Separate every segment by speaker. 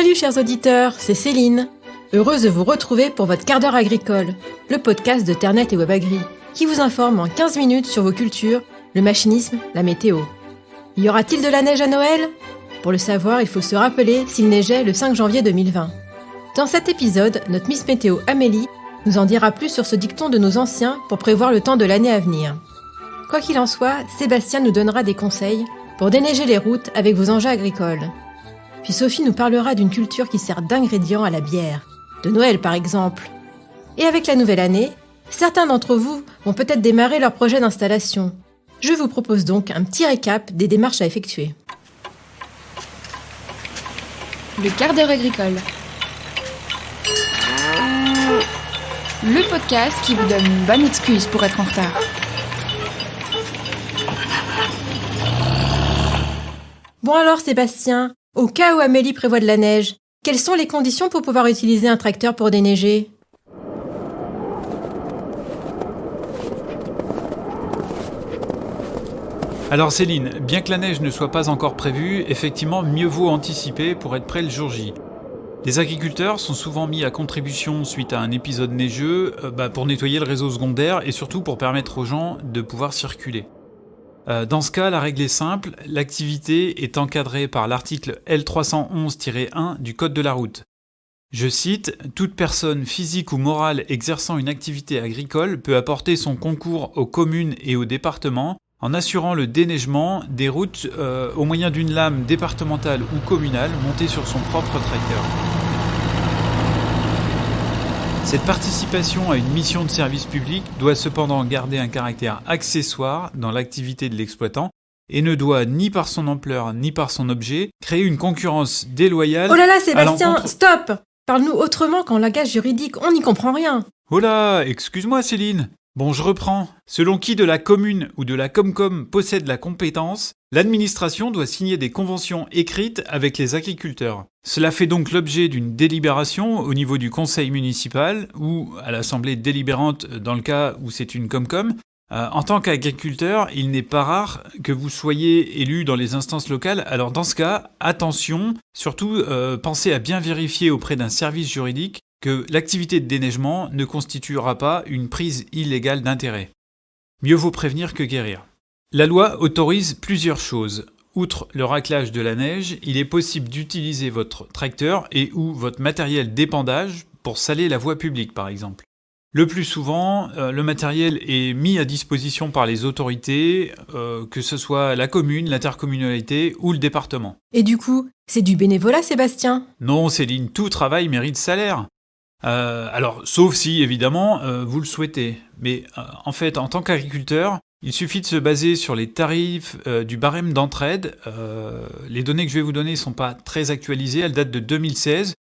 Speaker 1: Salut chers auditeurs, c'est Céline. Heureuse de vous retrouver pour votre quart d'heure agricole, le podcast de Ternet et WebAgri, qui vous informe en 15 minutes sur vos cultures, le machinisme, la météo. Y aura-t-il de la neige à Noël ? Pour le savoir, il faut se rappeler s'il neigeait le 5 janvier 2020. Dans cet épisode, notre Miss Météo Amélie nous en dira plus sur ce dicton de nos anciens pour prévoir le temps de l'année à venir. Quoi qu'il en soit, Sébastien nous donnera des conseils pour déneiger les routes avec vos engins agricoles. Puis Sophie nous parlera d'une culture qui sert d'ingrédient à la bière, de Noël par exemple. Et avec la nouvelle année, certains d'entre vous vont peut-être démarrer leur projet d'installation. Je vous propose donc un petit récap des démarches à effectuer.
Speaker 2: Le quart d'heure agricole. Le podcast qui vous donne une bonne excuse pour être en retard.
Speaker 1: Bon alors Sébastien, au cas où Amélie prévoit de la neige, quelles sont les conditions pour pouvoir utiliser un tracteur pour déneiger ?
Speaker 3: Alors Céline, bien que la neige ne soit pas encore prévue, effectivement mieux vaut anticiper pour être prêt le jour J. Les agriculteurs sont souvent mis à contribution suite à un épisode neigeux pour nettoyer le réseau secondaire et surtout pour permettre aux gens de pouvoir circuler. Dans ce cas, la règle est simple, l'activité est encadrée par l'article L311-1 du Code de la route. Je cite, « Toute personne physique ou morale exerçant une activité agricole peut apporter son concours aux communes et aux départements en assurant le déneigement des routes au moyen d'une lame départementale ou communale montée sur son propre tracteur. » Cette participation à une mission de service public doit cependant garder un caractère accessoire dans l'activité de l'exploitant et ne doit, ni par son ampleur ni par son objet, créer une concurrence déloyale.
Speaker 1: Oh là là Sébastien, stop ! Parle-nous autrement qu'en langage juridique, on n'y comprend rien.
Speaker 3: Oh là, excuse-moi Céline. Bon, je reprends. Selon qui de la commune ou de la Comcom possède la compétence, l'administration doit signer des conventions écrites avec les agriculteurs. Cela fait donc l'objet d'une délibération au niveau du conseil municipal ou à l'assemblée délibérante dans le cas où c'est une Comcom. En tant qu'agriculteur, il n'est pas rare que vous soyez élu dans les instances locales. Alors dans ce cas, attention, surtout pensez à bien vérifier auprès d'un service juridique que l'activité de déneigement ne constituera pas une prise illégale d'intérêt. Mieux vaut prévenir que guérir. La loi autorise plusieurs choses. Outre le raclage de la neige, il est possible d'utiliser votre tracteur et ou votre matériel d'épandage pour saler la voie publique par exemple. Le plus souvent, le matériel est mis à disposition par les autorités, que ce soit la commune, l'intercommunalité ou le département.
Speaker 1: Et du coup, c'est du bénévolat Sébastien ?
Speaker 3: Non Céline, tout travail mérite salaire. Alors, sauf si, évidemment, vous le souhaitez. Mais en fait, en tant qu'agriculteur, il suffit de se baser sur les tarifs du barème d'entraide. Les données que je vais vous donner ne sont pas très actualisées, elles datent de 2016.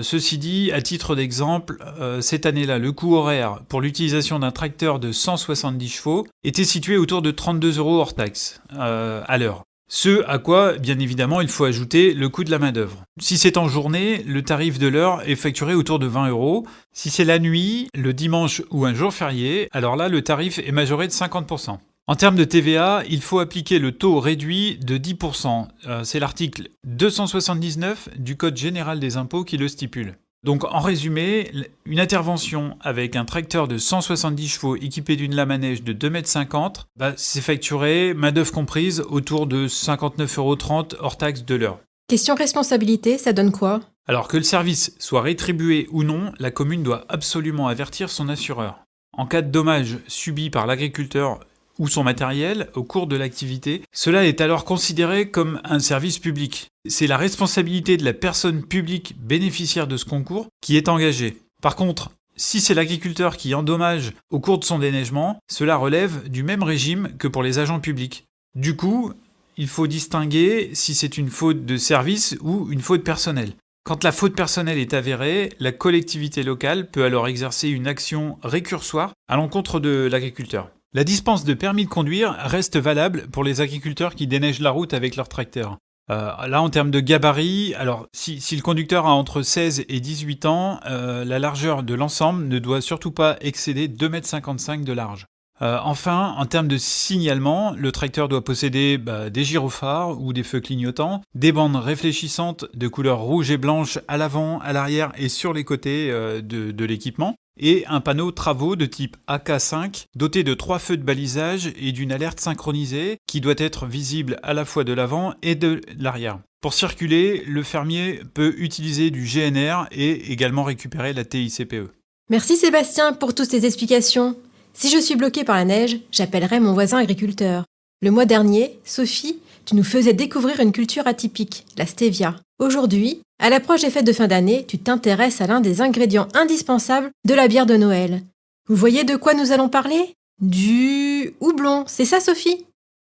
Speaker 3: Ceci dit, à titre d'exemple, cette année-là, le coût horaire pour l'utilisation d'un tracteur de 170 chevaux était situé autour de 32 € hors taxe à l'heure. Ce à quoi, bien évidemment, il faut ajouter le coût de la main-d'œuvre. Si c'est en journée, le tarif de l'heure est facturé autour de 20 €. Si c'est la nuit, le dimanche ou un jour férié, alors là, le tarif est majoré de 50%. En termes de TVA, il faut appliquer le taux réduit de 10%. C'est l'article 279 du Code général des impôts qui le stipule. Donc en résumé, une intervention avec un tracteur de 170 chevaux équipé d'une lame à neige de 2,50 m, c'est facturé, main-d'œuvre comprise, autour de 59,30 € hors taxe de l'heure.
Speaker 1: Question responsabilité, ça donne quoi ?
Speaker 3: Alors que le service soit rétribué ou non, la commune doit absolument avertir son assureur. En cas de dommage subi par l'agriculteur ou son matériel au cours de l'activité, cela est alors considéré comme un service public. C'est la responsabilité de la personne publique bénéficiaire de ce concours qui est engagée. Par contre, si c'est l'agriculteur qui endommage au cours de son déneigement, cela relève du même régime que pour les agents publics. Du coup, il faut distinguer si c'est une faute de service ou une faute personnelle. Quand la faute personnelle est avérée, la collectivité locale peut alors exercer une action récursoire à l'encontre de l'agriculteur. La dispense de permis de conduire reste valable pour les agriculteurs qui déneigent la route avec leur tracteur. Là, en termes de gabarit, alors si le conducteur a entre 16 et 18 ans, la largeur de l'ensemble ne doit surtout pas excéder 2,55 m de large. Enfin, en termes de signalement, le tracteur doit posséder des gyrophares ou des feux clignotants, des bandes réfléchissantes de couleur rouge et blanche à l'avant, à l'arrière et sur les côtés de l'équipement, et un panneau travaux de type AK5 doté de 3 feux de balisage et d'une alerte synchronisée qui doit être visible à la fois de l'avant et de l'arrière. Pour circuler, le fermier peut utiliser du GNR et également récupérer la TICPE.
Speaker 1: Merci Sébastien pour toutes ces explications. Si je suis bloquée par la neige, j'appellerai mon voisin agriculteur. Le mois dernier, Sophie, tu nous faisais découvrir une culture atypique, la stevia. Aujourd'hui, à l'approche des fêtes de fin d'année, tu t'intéresses à l'un des ingrédients indispensables de la bière de Noël. Vous voyez de quoi nous allons parler ? Du houblon, c'est ça Sophie ?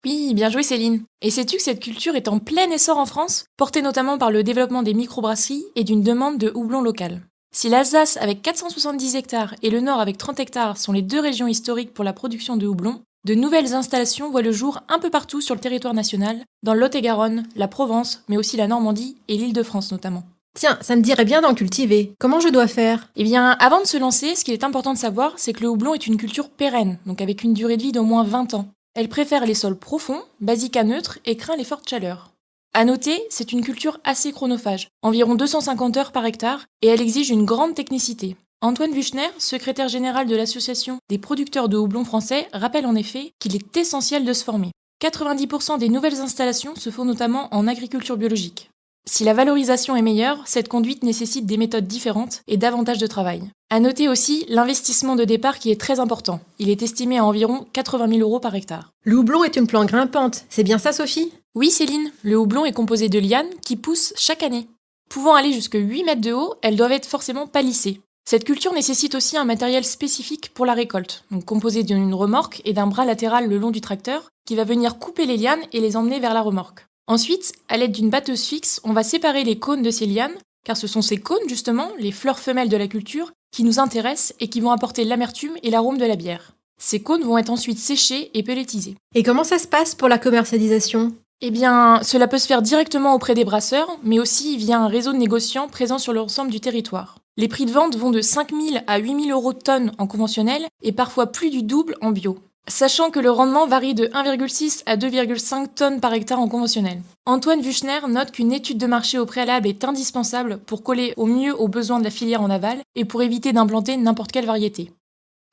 Speaker 4: Oui, bien joué Céline. Et sais-tu que cette culture est en plein essor en France, portée notamment par le développement des microbrasseries et d'une demande de houblon local. Si l'Alsace avec 470 hectares et le Nord avec 30 hectares sont les deux régions historiques pour la production de houblon, de nouvelles installations voient le jour un peu partout sur le territoire national, dans le Lot-et-Garonne, la Provence, mais aussi la Normandie et l'Île-de-France notamment.
Speaker 1: Tiens, ça me dirait bien d'en cultiver. Comment je dois faire ?
Speaker 4: Eh bien, avant de se lancer, ce qu'il est important de savoir, c'est que le houblon est une culture pérenne, donc avec une durée de vie d'au moins 20 ans. Elle préfère les sols profonds, basiques à neutres et craint les fortes chaleurs. À noter, c'est une culture assez chronophage, environ 250 heures par hectare, et elle exige une grande technicité. Antoine Vuchner, secrétaire général de l'Association des producteurs de houblon français, rappelle en effet qu'il est essentiel de se former. 90% des nouvelles installations se font notamment en agriculture biologique. Si la valorisation est meilleure, cette conduite nécessite des méthodes différentes et davantage de travail. À noter aussi l'investissement de départ qui est très important. Il est estimé à environ 80 000 € par hectare.
Speaker 1: Le houblon est une plante grimpante, c'est bien ça Sophie ?
Speaker 4: Oui Céline, le houblon est composé de lianes qui poussent chaque année. Pouvant aller jusqu'à 8 mètres de haut, elles doivent être forcément palissées. Cette culture nécessite aussi un matériel spécifique pour la récolte, donc composé d'une remorque et d'un bras latéral le long du tracteur qui va venir couper les lianes et les emmener vers la remorque. Ensuite, à l'aide d'une batteuse fixe, on va séparer les cônes de ces lianes, car ce sont ces cônes justement, les fleurs femelles de la culture, qui nous intéressent et qui vont apporter l'amertume et l'arôme de la bière. Ces cônes vont être ensuite séchés et pelletisés.
Speaker 1: Et comment ça se passe pour la commercialisation ?
Speaker 4: Eh bien, cela peut se faire directement auprès des brasseurs, mais aussi via un réseau de négociants présent sur l'ensemble du territoire. Les prix de vente vont de 5 000 à 8 000 € tonne en conventionnel et parfois plus du double en bio. Sachant que le rendement varie de 1,6 à 2,5 tonnes par hectare en conventionnel. Antoine Vuchner note qu'une étude de marché au préalable est indispensable pour coller au mieux aux besoins de la filière en aval et pour éviter d'implanter n'importe quelle variété.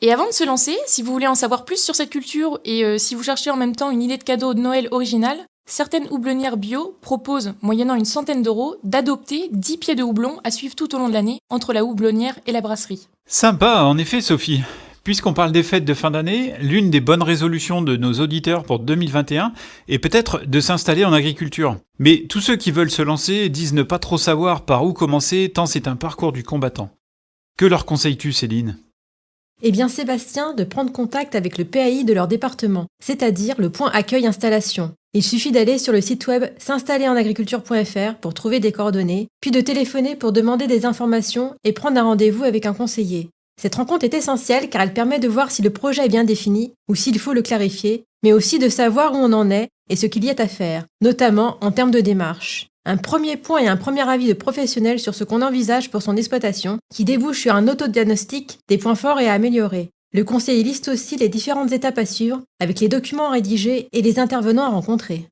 Speaker 4: Et avant de se lancer, si vous voulez en savoir plus sur cette culture et si vous cherchez en même temps une idée de cadeau de Noël originale, certaines houblonnières bio proposent, moyennant une centaine d'euros, d'adopter 10 pieds de houblon à suivre tout au long de l'année entre la houblonnière et la brasserie.
Speaker 3: Sympa, en effet Sophie. Puisqu'on parle des fêtes de fin d'année, l'une des bonnes résolutions de nos auditeurs pour 2021 est peut-être de s'installer en agriculture. Mais tous ceux qui veulent se lancer disent ne pas trop savoir par où commencer tant c'est un parcours du combattant. Que leur conseilles-tu Céline ?
Speaker 1: Eh bien Sébastien, de prendre contact avec le PAI de leur département, c'est-à-dire le point accueil installation. Il suffit d'aller sur le site web s'installerenagriculture.fr pour trouver des coordonnées, puis de téléphoner pour demander des informations et prendre un rendez-vous avec un conseiller. Cette rencontre est essentielle car elle permet de voir si le projet est bien défini ou s'il faut le clarifier, mais aussi de savoir où on en est et ce qu'il y a à faire, notamment en termes de démarche. Un premier point et un premier avis de professionnel sur ce qu'on envisage pour son exploitation, qui débouche sur un autodiagnostic des points forts et à améliorer. Le conseiller liste aussi les différentes étapes à suivre, avec les documents à rédiger et les intervenants à rencontrer.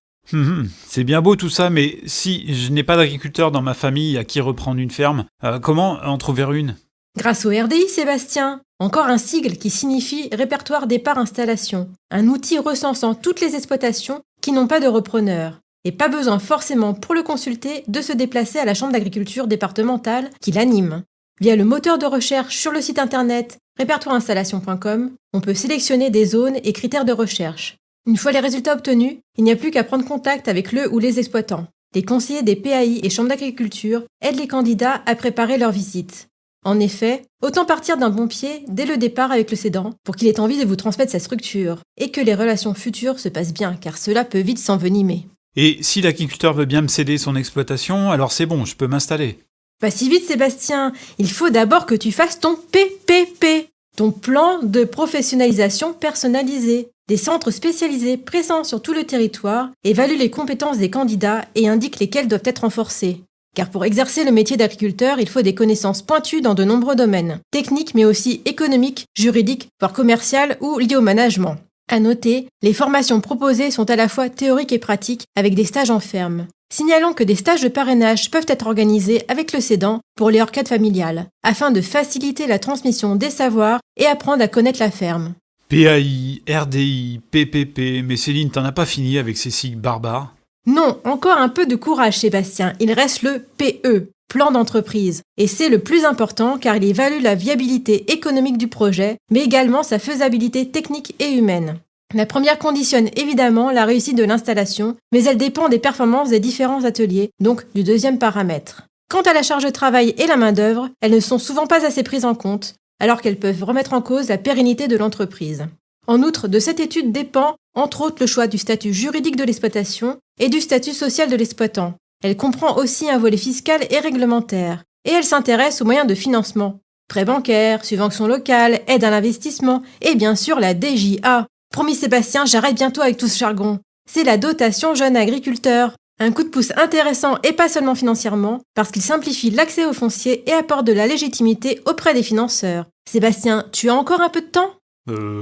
Speaker 3: C'est bien beau tout ça, mais si je n'ai pas d'agriculteur dans ma famille à qui reprendre une ferme, comment en trouver une ?
Speaker 1: Grâce au RDI, Sébastien. Encore un sigle qui signifie Répertoire départ installation. Un outil recensant toutes les exploitations qui n'ont pas de repreneur. Et pas besoin forcément pour le consulter de se déplacer à la chambre d'agriculture départementale qui l'anime. Via le moteur de recherche sur le site internet répertoireinstallation.com, on peut sélectionner des zones et critères de recherche. Une fois les résultats obtenus, il n'y a plus qu'à prendre contact avec le ou les exploitants. Les conseillers des PAI et chambres d'agriculture aident les candidats à préparer leur visite. En effet, autant partir d'un bon pied dès le départ avec le cédant pour qu'il ait envie de vous transmettre sa structure et que les relations futures se passent bien car cela peut vite s'envenimer.
Speaker 3: Et si l'agriculteur veut bien me céder son exploitation, alors c'est bon, je peux m'installer.
Speaker 1: Pas si vite Sébastien, il faut d'abord que tu fasses ton PPP, ton plan de professionnalisation personnalisé. Des centres spécialisés présents sur tout le territoire évaluent les compétences des candidats et indiquent lesquelles doivent être renforcées. Car pour exercer le métier d'agriculteur, il faut des connaissances pointues dans de nombreux domaines, techniques mais aussi économiques, juridiques, voire commerciales ou liés au management. À noter, les formations proposées sont à la fois théoriques et pratiques avec des stages en ferme. Signalons que des stages de parrainage peuvent être organisés avec le cédant pour les orcades familiales, afin de faciliter la transmission des savoirs et apprendre à connaître la ferme.
Speaker 3: PAI, RDI, PPP, mais Céline, t'en as pas fini avec ces sigles barbares?
Speaker 1: Non, encore un peu de courage Sébastien, il reste le PE, plan d'entreprise. Et c'est le plus important car il évalue la viabilité économique du projet, mais également sa faisabilité technique et humaine. La première conditionne évidemment la réussite de l'installation, mais elle dépend des performances des différents ateliers, donc du deuxième paramètre. Quant à la charge de travail et la main-d'œuvre, elles ne sont souvent pas assez prises en compte, alors qu'elles peuvent remettre en cause la pérennité de l'entreprise. En outre, de cette étude dépend, entre autres, le choix du statut juridique de l'exploitation et du statut social de l'exploitant. Elle comprend aussi un volet fiscal et réglementaire, et elle s'intéresse aux moyens de financement. Prêts bancaires, subventions locales, aide à l'investissement, et bien sûr la DJA. Promis Sébastien, j'arrête bientôt avec tout ce jargon. C'est la dotation jeune agriculteur. Un coup de pouce intéressant et pas seulement financièrement, parce qu'il simplifie l'accès au foncier et apporte de la légitimité auprès des financeurs. Sébastien, tu as encore un peu de temps ?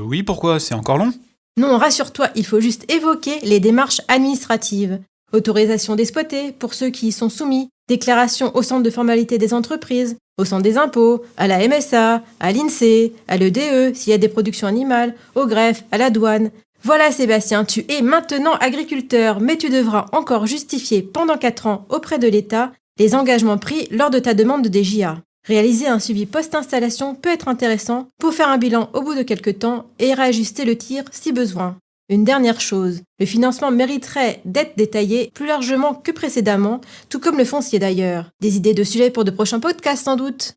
Speaker 3: Oui, pourquoi? C'est encore long?
Speaker 1: Non, rassure-toi, il faut juste évoquer les démarches administratives. Autorisation d'exploiter pour ceux qui y sont soumis, déclaration au centre de formalité des entreprises, au centre des impôts, à la MSA, à l'INSEE, à l'EDE s'il y a des productions animales, au greffe, à la douane. Voilà Sébastien, tu es maintenant agriculteur, mais tu devras encore justifier pendant 4 ans auprès de l'État les engagements pris lors de ta demande de DJA. Réaliser un suivi post-installation peut être intéressant pour faire un bilan au bout de quelques temps et réajuster le tir si besoin. Une dernière chose, le financement mériterait d'être détaillé plus largement que précédemment, tout comme le foncier d'ailleurs. Des idées de sujets pour de prochains podcasts sans doute.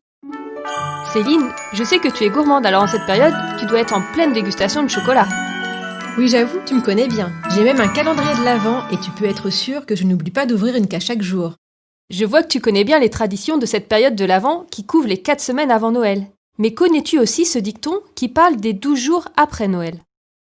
Speaker 5: Céline, je sais que tu es gourmande, alors en cette période, tu dois être en pleine dégustation de chocolat.
Speaker 1: Oui, j'avoue, tu me connais bien. J'ai même un calendrier de l'Avent et tu peux être sûr que je n'oublie pas d'ouvrir une cage chaque jour.
Speaker 5: Je vois que tu connais bien les traditions de cette période de l'Avent qui couvre les 4 semaines avant Noël. Mais connais-tu aussi ce dicton qui parle des 12 jours après Noël ?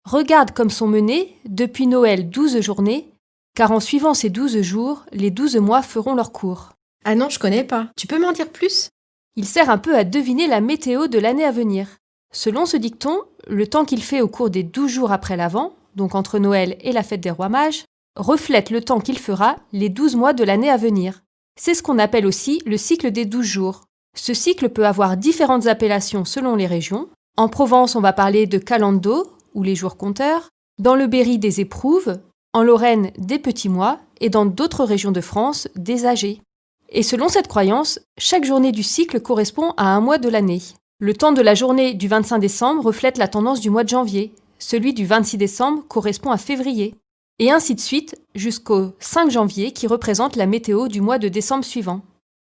Speaker 5: Regarde comme sont menées, depuis Noël 12 journées, car en suivant ces 12 jours, les 12 mois feront leur cours.
Speaker 1: Ah non, je connais pas. Tu peux m'en dire plus ?
Speaker 5: Il sert un peu à deviner la météo de l'année à venir. Selon ce dicton, le temps qu'il fait au cours des 12 jours après l'Avent, donc entre Noël et la fête des Rois Mages, reflète le temps qu'il fera les 12 mois de l'année à venir. C'est ce qu'on appelle aussi le cycle des 12 jours. Ce cycle peut avoir différentes appellations selon les régions. En Provence, on va parler de calendo, ou les jours compteurs, dans le Berry des éprouves, en Lorraine des petits mois, et dans d'autres régions de France, des âgés. Et selon cette croyance, chaque journée du cycle correspond à un mois de l'année. Le temps de la journée du 25 décembre reflète la tendance du mois de janvier, celui du 26 décembre correspond à février, et ainsi de suite jusqu'au 5 janvier qui représente la météo du mois de décembre suivant.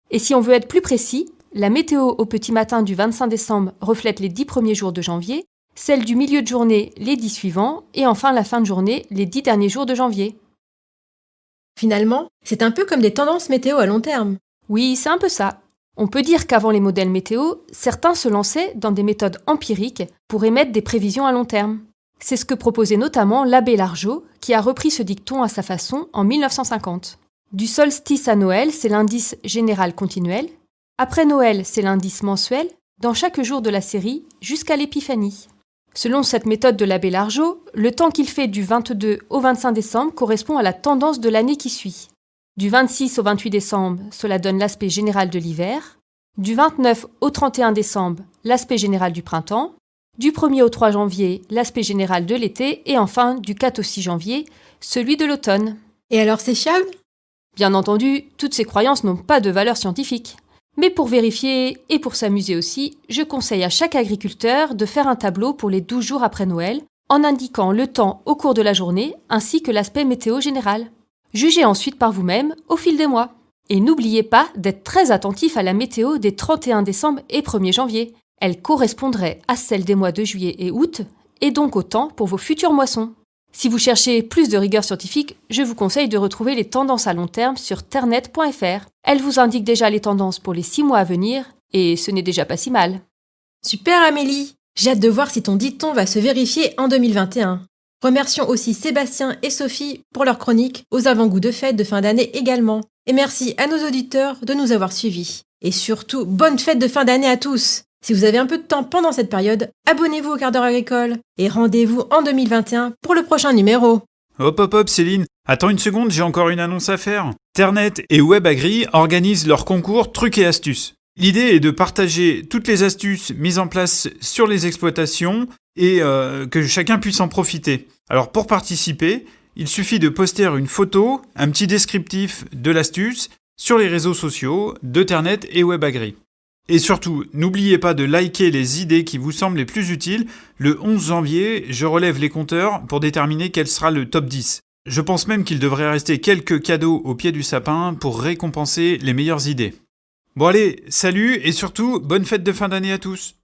Speaker 5: Et si on veut être plus précis, la météo au petit matin du 25 décembre reflète les 10 premiers jours de janvier, celle du milieu de journée les 10 suivants, et enfin la fin de journée les 10 derniers jours de janvier.
Speaker 1: Finalement, c'est un peu comme des tendances météo à long terme.
Speaker 5: Oui, c'est un peu ça. On peut dire qu'avant les modèles météo, certains se lançaient dans des méthodes empiriques pour émettre des prévisions à long terme. C'est ce que proposait notamment l'abbé Largeau, qui a repris ce dicton à sa façon en 1950. Du solstice à Noël, c'est l'indice général continuel. Après Noël, c'est l'indice mensuel, dans chaque jour de la série, jusqu'à l'épiphanie. Selon cette méthode de l'abbé Largeau, le temps qu'il fait du 22 au 25 décembre correspond à la tendance de l'année qui suit. Du 26 au 28 décembre, cela donne l'aspect général de l'hiver. Du 29 au 31 décembre, l'aspect général du printemps. Du 1er au 3 janvier, l'aspect général de l'été. Et enfin, du 4 au 6 janvier, celui de l'automne.
Speaker 1: Et alors c'est fiable ?
Speaker 5: Bien entendu, toutes ces croyances n'ont pas de valeur scientifique. Mais pour vérifier et pour s'amuser aussi, je conseille à chaque agriculteur de faire un tableau pour les 12 jours après Noël, en indiquant le temps au cours de la journée ainsi que l'aspect météo général. Jugez ensuite par vous-même au fil des mois. Et n'oubliez pas d'être très attentif à la météo des 31 décembre et 1er janvier. Elle correspondrait à celle des mois de juillet et août, et donc au temps pour vos futures moissons. Si vous cherchez plus de rigueur scientifique, je vous conseille de retrouver les tendances à long terme sur ternet.fr. Elles vous indiquent déjà les tendances pour les 6 mois à venir, et ce n'est déjà pas si mal.
Speaker 1: Super Amélie ! J'ai hâte de voir si ton dicton va se vérifier en 2021. Remercions aussi Sébastien et Sophie pour leur chronique aux avant-goûts de fête de fin d'année également. Et merci à nos auditeurs de nous avoir suivis. Et surtout, bonne fête de fin d'année à tous! Si vous avez un peu de temps pendant cette période, abonnez-vous au Quart d'heure agricole et rendez-vous en 2021 pour le prochain numéro.
Speaker 3: Hop, Céline. Attends une seconde, j'ai encore une annonce à faire. Ternet et WebAgri organisent leur concours Trucs et Astuces. L'idée est de partager toutes les astuces mises en place sur les exploitations et que chacun puisse en profiter. Alors pour participer, il suffit de poster une photo, un petit descriptif de l'astuce sur les réseaux sociaux de Ternet et WebAgri. Et surtout, n'oubliez pas de liker les idées qui vous semblent les plus utiles. Le 11 janvier, je relève les compteurs pour déterminer quel sera le top 10. Je pense même qu'il devrait rester quelques cadeaux au pied du sapin pour récompenser les meilleures idées. Bon allez, salut et surtout, bonne fête de fin d'année à tous!